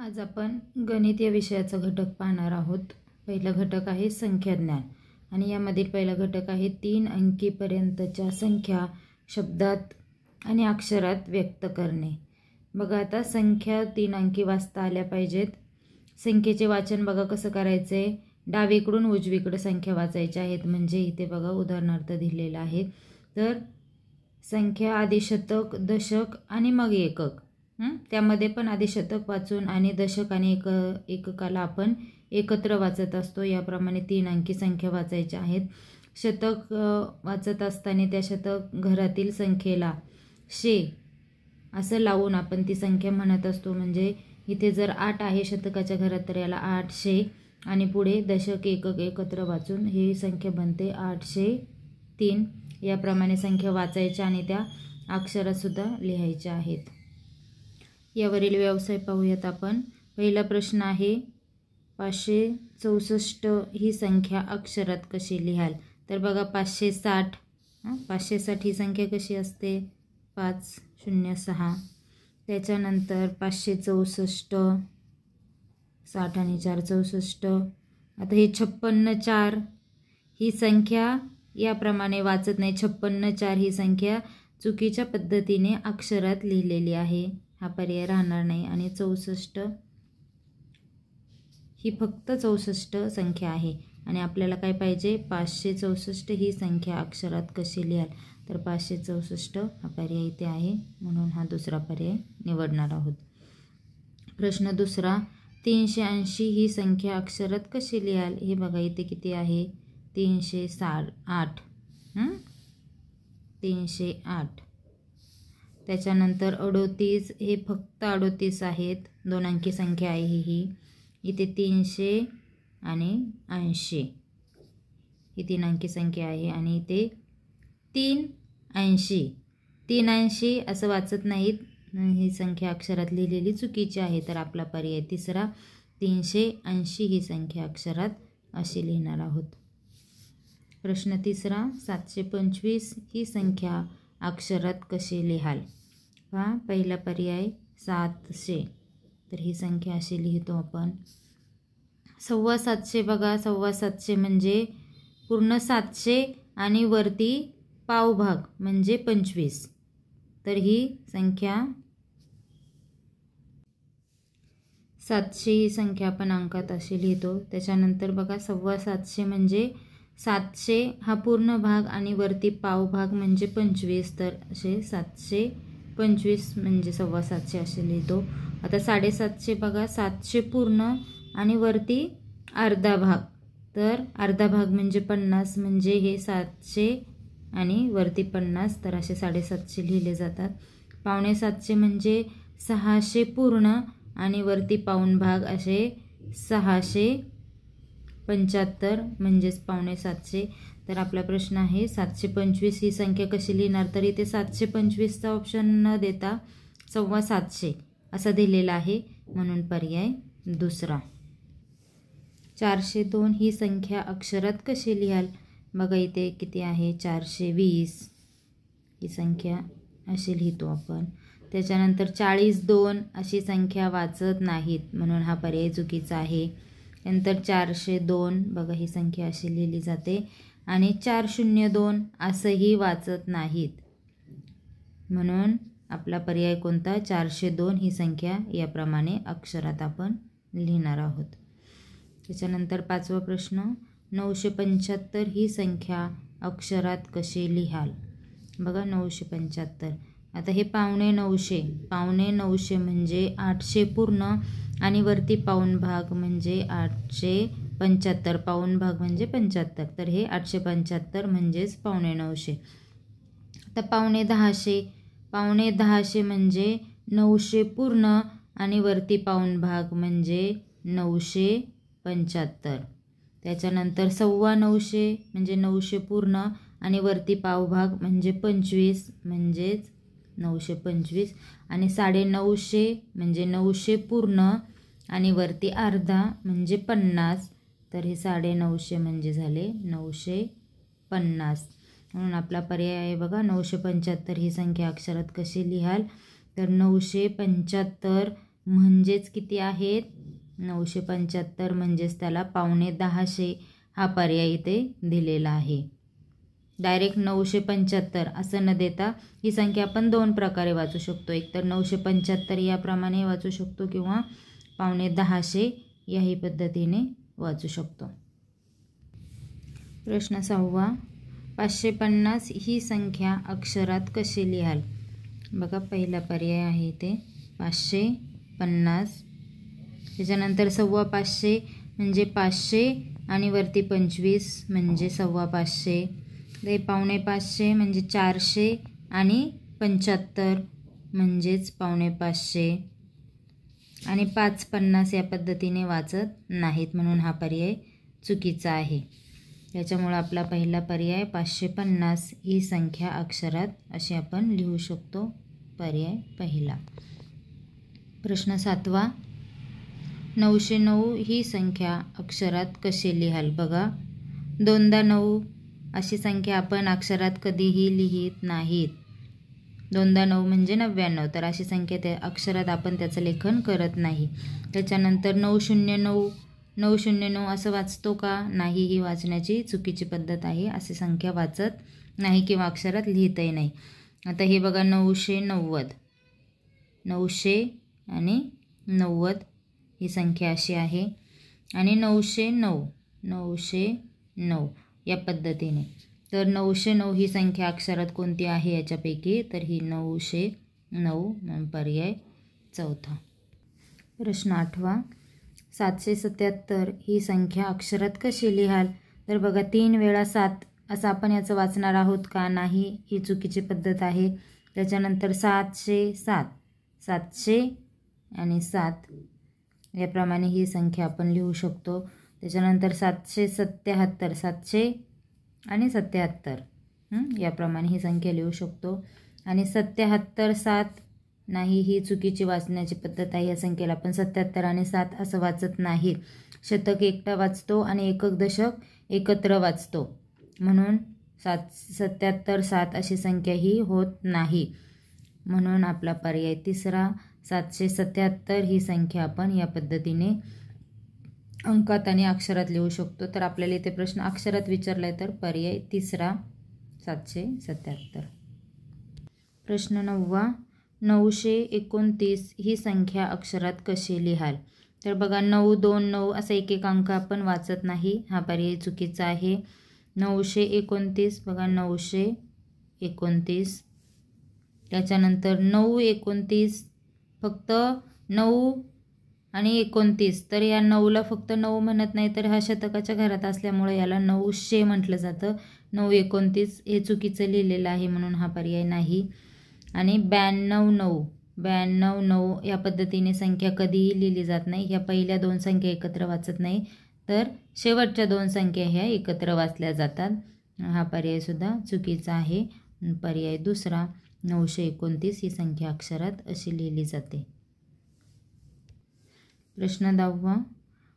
आज आपण गणित या विषयाचा घटक पाहणार आहोत। पहिला घटक आहे संख्याज्ञान आणि यामधील पहिला घटक आहे 3 अंकीपर्यंतच्या संख्या शब्दात आणि अक्षरात व्यक्त करणे। बघा आता संख्या 3 अंकी वाचता आल्या पाहिजेत। संख्येचे वाचन बघा कसं करायचे, डावीकडून उजवीकडे संख्या वाचायच्या आहेत। म्हणजे इथे बघा उदाहरणार्थ दिलेला आहे, तर संख्या आधी शतक, दशक आणि मग एकक। त्यामध्ये पण आधी शतक वाचून आणि दशक आणि एककाला आपण एकत्र वाचत असतो। याप्रमाणे 3 अंकी संख्या वाचायच्या आहेत। शतक वाचत असताना त्या शतक घरातील संख्येला शे असं लावून आपण ती संख्या म्हणत असतो। म्हणजे इथे जर 8 आहे शतकाच्या घरात तर याला 800 आणि पुढे दशक एकक एकत्र वाचून ही संख्या बनते 803। याप्रमाणे संख्या वाचायच्या आणि त्या अक्षरात सुद्धा लिहायच्या आहेत। यावरील व्यवसाय पाहूयात आपण। पहिला प्रश्न आहे 564 ही संख्या अक्षरात कशी लिहाल? तर बघा 560 560 ही संख्या कशी असते 506। त्याच्यानंतर 564 60 आणि 4 64। आता हे 56 ही संख्या याप्रमाणे वाचत नाही। 56 ही संख्या चुकीच्या पद्धतीने अक्षरात लिहिलेली आहे, हा पर्याय राहणार नाही। आणि 64 ही फक्त 64 संख्या आहे आणि आपल्याला काय पाहिजे 564 ही संख्या अक्षरात कशी लिहाल? तर 564 हा पर्याय इथे आहे, म्हणून हा दुसरा पर्याय निवडणार आहोत। प्रश्न दुसरा 380 ही संख्या अक्षरात कशी लिहाल? हे बघा इथे किती आहे 308 308। त्याच्यानंतर 38 हे फक्त 38 आहेत, 2 अंकी संख्या आहे ही। इथे 300 आणि 80 ही 3 अंकी संख्या आहे आणि इथे 380 380 असं वाचत नाहीत, ही संख्या अक्षरात लिहिलेली चुकीची आहे। तर आपला पर्याय तिसरा 380 ही संख्या अक्षरात अशी लिहिणार आहोत। प्रश्न तिसरा 725 ही संख्या अक्षरात कशी लिहाल? पहा पहिला पर्याय 700, तर ही संख्या अशी लिहितो आपण। 725 बघा 725 म्हणजे पूर्ण 700 आणि वरती पावभाग म्हणजे 25, तर ही संख्या 700 ही संख्या आपण अंकात अशी लिहितो। त्याच्यानंतर बघा 725 म्हणजे 700 हा पूर्ण भाग आणि वरती पावभाग म्हणजे 25, तर असे 725 म्हणजे 725 असे लिहितो। आता 750 बघा 700 पूर्ण आणि वरती अर्धा भाग, तर अर्धा भाग म्हणजे 50 म्हणजे हे 700 आणि वरती 50, तर असे 750 लिहिले जातात। 750 म्हणजे 600 पूर्ण आणि वरती पाऊण भाग असे 675 म्हणजेच 750। तर आपला प्रश्न आहे 725 ही संख्या कशी लिहिणार? तर इथे 725चा ऑप्शन न देता 750 असा दिलेला आहे, म्हणून पर्याय दुसरा। 402 ही संख्या अक्षरात कशी लिहाल? बघा इथे किती आहे 420 ही संख्या अशी लिहितो आपण। त्याच्यानंतर 42 अशी संख्या वाचत नाहीत, म्हणून हा पर्याय चुकीचा आहे। नंतर 402 बघा ही संख्या अशी लिहिली जाते आणि 402 असंही वाचत नाहीत, म्हणून आपला पर्याय कोणता 402 ही संख्या याप्रमाणे अक्षरात आपण लिहिणार आहोत। त्याच्यानंतर पाचवा प्रश्न 975 ही संख्या अक्षरात कशी लिहाल? बघा 975, आता हे 9.5 म्हणजे 800 पूर्ण आणि वरती पाऊण भाग म्हणजे 875, पाऊण भाग म्हणजे 75, तर हे 875 म्हणजेच 9.5। आता 9.10 म्हणजे 900 पूर्ण आणि वरती पाऊण भाग म्हणजे 975। त्याच्यानंतर 9.25 म्हणजे 900 पूर्ण आणि वरती पावभाग म्हणजे 25 म्हणजेच 925 आणि 950 म्हणजे 900 पूर्ण आणि वरती अर्धा म्हणजे 50, तर हे 950 म्हणजे झाले 950, म्हणून आपला पर्याय आहे बघा 975 ही संख्या अक्षरात कशी लिहाल? तर 975 म्हणजेच किती आहेत 975, म्हणजेच त्याला 9:15 हा पर्याय इथे दिलेला आहे. डायरेक्ट 975 असं न देता ही संख्या आपण 2 प्रकारे वाचू शकतो. एक तर 975 याप्रमाणे वाचू शकतो किंवा 9:15 याही पद्धतीने वाचू शकतो. प्रश्न 6. 550 ही संख्या अक्षरात कशी लिहाल? बघा, पहिला पर्याय आहे ते 550. त्याच्यानंतर 550 म्हणजे 500 आणि वरती 25 म्हणजे 550. ते 550 म्हणजे 400 आणि 75 म्हणजेच 550 आणि 550 या पद्धतीने वाचत नाहीत, म्हणून हा पर्याय चुकीचा आहे. त्याच्यामुळे आपला पहिला पर्याय 550 ही संख्या अक्षरात अशी आपण लिहू शकतो, पर्याय पहिला. प्रश्न 7. 909 ही संख्या अक्षरात कशी लिहाल? बघा, 2दा 9 अशी संख्या आपण अक्षरात कधीही लिहित नाहीत. 2दा 9 म्हणजे 99, तर अशी संख्या त्या अक्षरात आपण त्याचं लेखन करत नाही. त्याच्यानंतर 909 909 असं वाचतो का? नाही, ही वाचण्याची चुकीची पद्धत आहे. अशी संख्या वाचत नाही किंवा अक्षरात लिहितही नाही. आता हे बघा, 990 900 आणि 90 ही संख्या अशी आहे आणि 909 909 या पद्धतीने. तर 909 ही संख्या अक्षरात कोणती आहे याच्यापैकी? तर ही 909 पर्याय चौथा. प्रश्न 8. 777 ही संख्या अक्षरात कशी लिहाल? तर बघा, 3 वेळा 7 असं आपण याचं वाचणार आहोत का? नाही, ही चुकीची पद्धत आहे. त्याच्यानंतर 707 700 आणि 7 याप्रमाणे ही संख्या आपण लिहू शकतो. त्याच्यानंतर 777 700 आणि 77 याप्रमाणे ही संख्या लिहू शकतो. आणि 77 7 नाही, ही चुकीची वाचण्याची पद्धत आहे. या संख्येला आपण 77 आणि 7 असं वाचत नाही. शतक एकटा वाचतो आणि एकक दशक एकत्र वाचतो, म्हणून 77 7 अशी संख्या ही होत नाही. म्हणून आपला पर्याय तिसरा 777 ही संख्या आपण या पद्धतीने अंकात आणि अक्षरात लिहू शकतो. तर आपल्याला इथे प्रश्न अक्षरात विचारला आहे, तर पर्याय तिसरा 777. प्रश्न 9. 929 ही संख्या अक्षरात कशी लिहाल? तर बघा, 9 2 9 असा एक एक अंक आपण वाचत नाही, हा पर्याय चुकीचा आहे. 929 बघा, 929. त्याच्यानंतर 929 फक्त 9 आणि 29, तर या 9ला फक्त 9 म्हणत नाही, तर हा शतकाच्या घरात असल्यामुळे याला 900 म्हटलं जातं. 929 हे चुकीचं लिहिलेलं आहे, म्हणून हा पर्याय नाही. आणि 92 9 या पद्धतीने संख्या कधीही लिहिली जात नाही. ह्या पहिल्या 2 संख्या एकत्र वाचत नाही, तर शेवटच्या 2 संख्या ह्या एकत्र वाचल्या जातात. हा पर्यायसुद्धा चुकीचा आहे. पर्याय दुसरा 929 ही संख्या अक्षरात अशी लिहिली जाते. प्रश्न 10.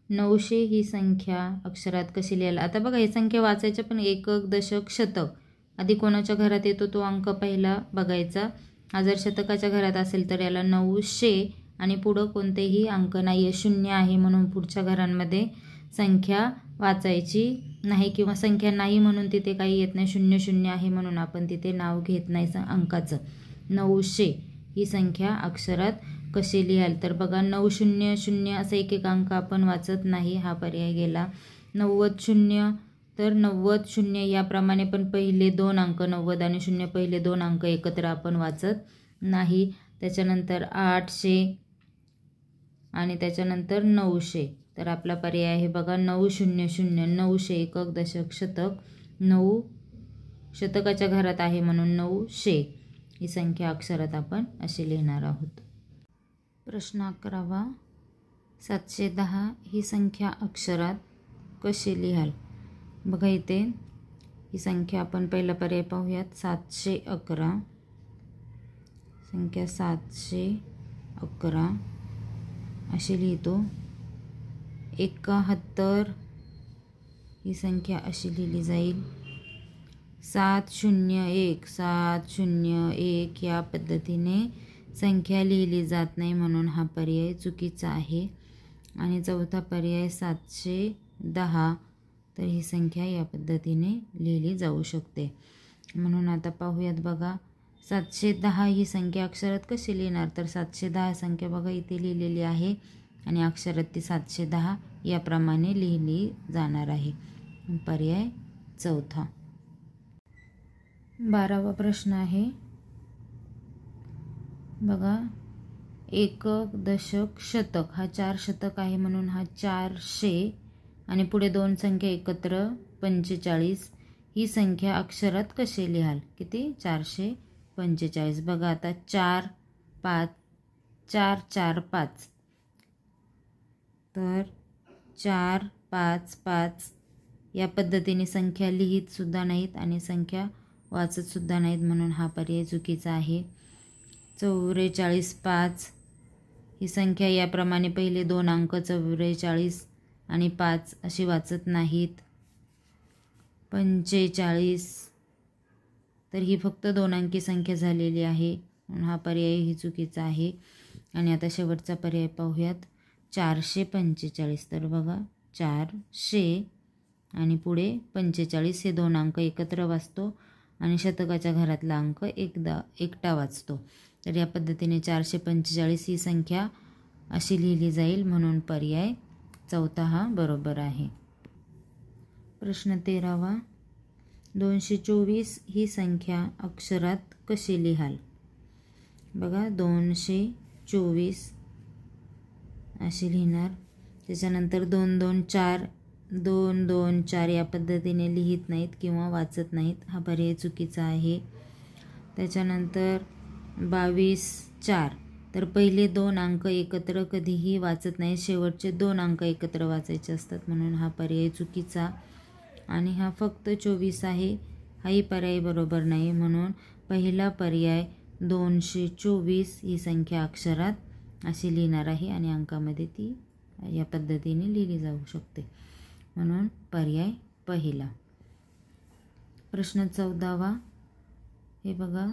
900 ही संख्या अक्षरात कशी लिहाल? आता बघा, ही संख्या वाचायच्या, पण एकक दशक शतक आधी कोणाच्या घरात येतो तो अंक पहिला बघायचा. हा जर शतकाच्या घरात असेल तर याला 900 आणि पुढं कोणतेही अंक नाही आहे, 0 आहे, म्हणून पुढच्या घरांमध्ये संख्या वाचायची नाही किंवा संख्या नाही म्हणून तिथे काही येत नाही. 0 0 आहे म्हणून आपण तिथे नाव घेत नाही अंकाचं. 900 ही संख्या अक्षरात कशी लिहाल? तर बघा, 900 असा एक एक अंक आपण वाचत नाही, हा पर्याय गेला. 90 तर 90 याप्रमाणे पण पहिले 2 अंक 90 आणि 0 पहिले 2 अंक एकत्र आपण वाचत नाही. त्याच्यानंतर 800 आणि त्याच्यानंतर 900, तर आपला पर्याय आहे बघा 900 900 एकक दशक शतक. 9 शतकाच्या घरात आहे म्हणून 900 ही संख्या अक्षरात आपण अशी लिहिणार आहोत. प्रश्न 11. 710 ही संख्या अक्षरात कशी लिहाल? बघा, इथे ही संख्या आपण पहिला पर्याय पाहूयात. 711 संख्या 711 अशी लिहितो. 71 ही संख्या अशी लिहिली जाईल. 701 701 या पद्धतीने संख्या लिहिली जात नाही म्हणून हा पर्याय चुकीचा आहे. आणि चौथा पर्याय 710, तर ही संख्या या पद्धतीने लिहिली जाऊ शकते. म्हणून आता पाहूयात बघा, 710 ही संख्या अक्षरात कशी लिहिणार, तर 710 संख्या बघा इथे लिहिलेली आहे आणि अक्षरात ती 710 याप्रमाणे लिहिली जाणार आहे. पर्याय चौथा. 12वा प्रश्न आहे बघा, एकक, दशक, शतक हा 4 शतक आहे म्हणून हा 400 आणि पुढे 2 संख्या एकत्र 45 ही संख्या अक्षरात कसे लिहाल. किती, 445. बघा आता 4 5 4 4 5, तर 4 5 5 या पद्धतीने संख्या लिहित सुद्धा नाहीत आणि संख्या वाचत सुद्धा नाहीत म्हणून हा पर्याय चुकीचा आहे. 44 5 ही संख्या याप्रमाणे पहिले 2 अंक 44 आणि 5 अशी वाचत नाहीत. 45 तर ही फक्त 2 अंकी संख्या झालेली आहे म्हणून हा पर्याय ही चुकीचा आहे. आणि आता शेवटचा पर्याय पाहूयात, 445. तर बघा 400 आणि पुढे 45 हे 2 अंक एकत्र वाचतो आणि शतकाच्या घरातला अंक एकटा वाचतो. तर या पद्धतीने 445 ही संख्या अशी लिहिली जाईल म्हणून पर्याय चौथा हा बरोबर आहे. प्रश्न 13वा, 224 ही संख्या अक्षरात कशी लिहाल. बघा 224 अशी लिहिणार. त्याच्यानंतर 2 2 4 2 2 4 या पद्धतीने लिहित नाहीत किंवा वाचत नाहीत, हा पर्याय चुकीचा आहे. त्याच्यानंतर 22 4, तर पहिले 2 अंक एकत्र कधीही वाचत नाही, शेवटचे 2 अंक एकत्र वाचायचे असतात म्हणून हा पर्याय चुकीचा. आणि हा फक्त 24 आहे, हाही पर्याय बरोबर नाही म्हणून पहिला पर्याय 224 ही संख्या अक्षरात अशी लिहिणार आहे आणि अंकामध्ये ती या पद्धतीने लिहिली जाऊ शकते म्हणून पर्याय पहिला. प्रश्न 14वा, हे बघा,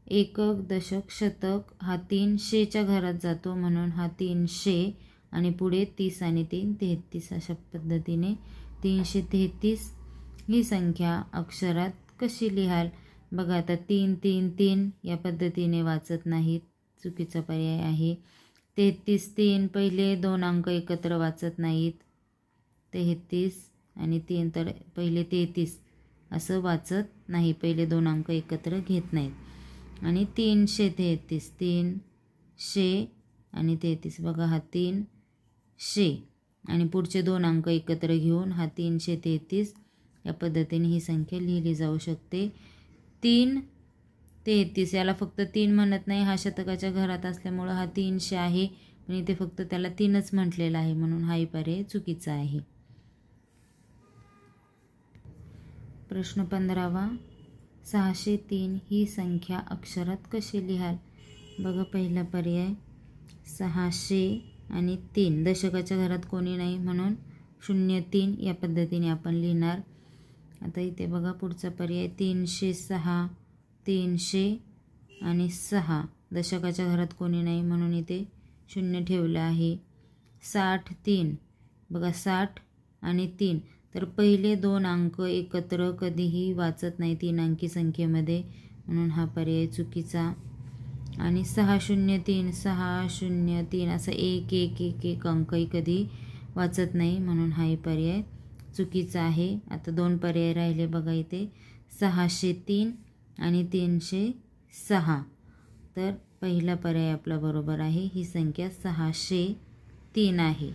एकक, दशक, शतक हा 300च्या घरात जातो म्हणून हा 300 आणि पुढे 30 आणि 3 33 अशा पद्धतीने 333 ही संख्या अक्षरात कशी लिहाल. बघा आता 3 3 3 या पद्धतीने वाचत नाहीत, चुकीचा पर्याय आहे. 33 3 पहिले 2 अंक एकत्र वाचत नाहीत, 33 आणि 3 तर पहिले 33 असं वाचत नाही, पहिले 2 अंक एकत्र घेत नाहीत. आणि 333 300 आणि 33, बघा हा 300 आणि पुढचे 2 अंक एकत्र घेऊन हा 333 या पद्धतीने ही संख्या लिहिली जाऊ शकते. 333 याला फक्त 3 म्हणत नाही, हा शतकाच्या घरात असल्यामुळं हा 300 आहे पण इथे फक्त त्याला 3च म्हटलेलं आहे म्हणून हाही पर्याय चुकीचा आहे. प्रश्न 15वा, 603 ही संख्या अक्षरात कशी लिहाल. बघा पहिला पर्याय 600 आणि 3, दशकाच्या घरात कोणी नाही म्हणून 03 या पद्धतीने आपण लिहिणार. आता इथे बघा पुढचा पर्याय 306 300 आणि 6, दशकाच्या घरात कोणी नाही म्हणून इथे 0 ठेवलं आहे. 63, बघा 60 आणि 3, तर पहिले 2 अंक एकत्र कधीही वाचत नाही 3 अंकी संख्येमध्ये म्हणून हा पर्याय चुकीचा. आणि 603 603 असं 1 1 1 1 अंकही कधी वाचत नाही म्हणून हाही पर्याय चुकीचा आहे. आता 2 पर्याय राहिले बघा इथे 603 आणि 306, तर पहिला पर्याय आपला बरोबर आहे, ही संख्या 603 आहे.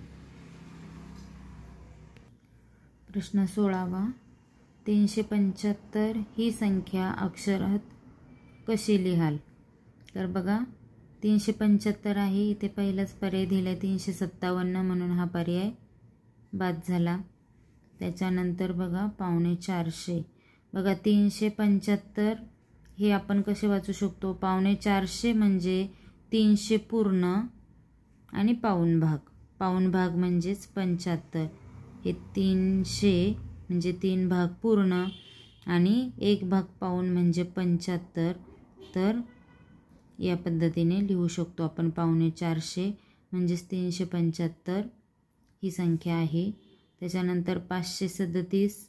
प्रश्न 16वा, 375 ही संख्या अक्षरात कशी लिहाल. तर बघा 375 आहे, इथे पहिलाच पर्याय दिला 357 म्हणून हा पर्याय बाद झाला. त्याच्यानंतर बघा 450, बघा 375 हे आपण कसे वाचू शकतो, 450 म्हणजे 300 पूर्ण आणि पाऊण भाग, पाऊण भाग म्हणजेच 75, हे 300 म्हणजे 3 भाग पूर्ण आणि 1 भाग पाऊण म्हणजे 75, तर या पद्धतीने लिहू शकतो आपण. 450 म्हणजेच 375 ही संख्या आहे. त्याच्यानंतर 537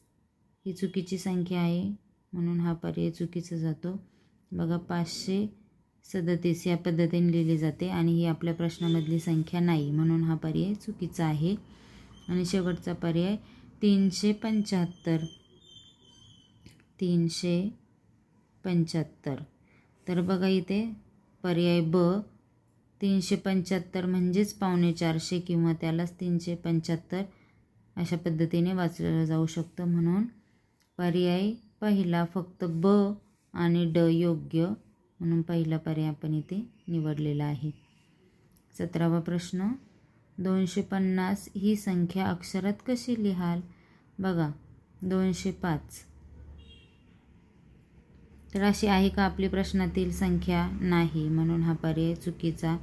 ही चुकीची संख्या आहे म्हणून हा पर्याय चुकीचा जातो. बघा 537 या पद्धतीने लिहिली जाते आणि ही आपल्या प्रश्नामधली संख्या नाही म्हणून हा पर्याय चुकीचा आहे. आणि शेवटचा पर्याय 375. 375. तर बघा इथे पर्याय ब 375 म्हणजेच 450 किंवा त्यालाच 375 अशा पद्धतीने वाचलं जाऊ शकतं. म्हणून पर्याय पहिला फक्त ब आणि ड योग्य म्हणून पहिला पर्याय आपण इथे निवडलेला आहे. 17वा प्रश्न. 250 ही संख्या अक्षरात कशी लिहाल? बघा 205 तर अशी आहे का आपली प्रश्नातील संख्या? नाही म्हणून हा पर्याय चुकीचा.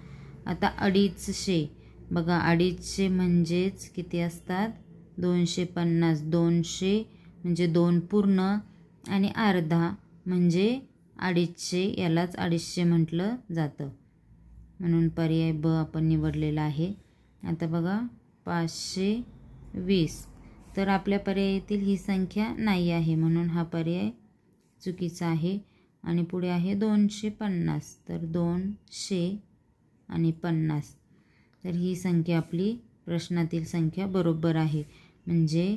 आता 250. बघा 250 म्हणजेच किती असतात? 250. 200 म्हणजे 2 पूर्ण आणि अर्धा म्हणजे 250. यालाच 250 म्हटलं जातं म्हणून पर्याय ब आपण निवडलेला आहे. आता बघा 520 तर आपल्या पर्यायातील ही संख्या नाही आहे म्हणून हा पर्याय चुकीचा आहे. आणि पुढे आहे 250 तर 200 आणि 50 तर ही संख्या आपली प्रश्नातील संख्या बरोबर आहे. म्हणजे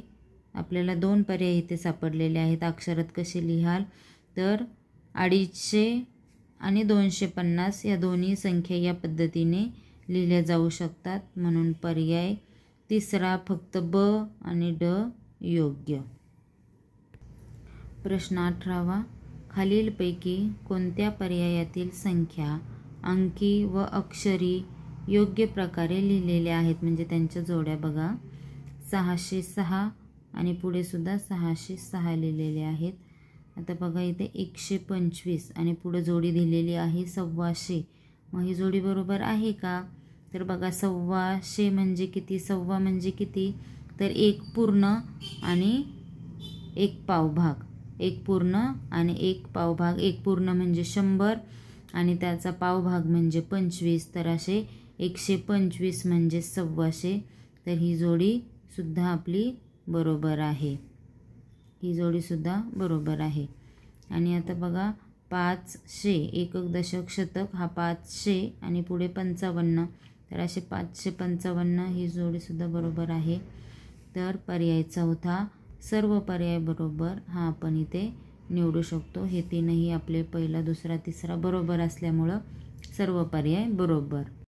आपल्याला 2 पर्याय इथे सापडलेले आहेत. अक्षरात कसे लिहाल? तर 250 आणि 250 या दोन्ही संख्या या पद्धतीने लिहिल्या जाऊ शकतात म्हणून पर्याय तिसरा फक्त ब आणि ड योग्य. प्रश्न 18वा. खालीलपैकी कोणत्या पर्यायातील संख्या अंकी व अक्षरी योग्य प्रकारे लिहिलेल्या आहेत? म्हणजे त्यांच्या जोड्या बघा 606 आणि पुढे सुद्धा 606 लिहिलेले आहेत. आता बघा इथे 125 आणि पुढे जोडी दिलेली आहे 125. मग ही जोडी बरोबर आहे का? तर बघा 125 म्हणजे किती? 1.25 म्हणजे किती? तर 1 पूर्ण आणि 1 पावभाग. 1 पूर्ण आणि 1 पावभाग. 1 पूर्ण म्हणजे 100 आणि त्याचा पावभाग म्हणजे 25. तर असे 125 म्हणजे 125. तर ही जोडी सुद्धा आपली बरोबर आहे. ही जोडीसुद्धा बरोबर आहे. आणि आता बघा 500 एकक दशक शतक हा 500 आणि पुढे 55 तर असे 555 ही जोडीसुद्धा बरोबर आहे. तर पर्याय चौथा सर्व पर्याय बरोबर हा आपण इथे निवडू शकतो. हे तीनही आपले पहिला दुसरा तिसरा बरोबर असल्यामुळं सर्व पर्याय बरोबर.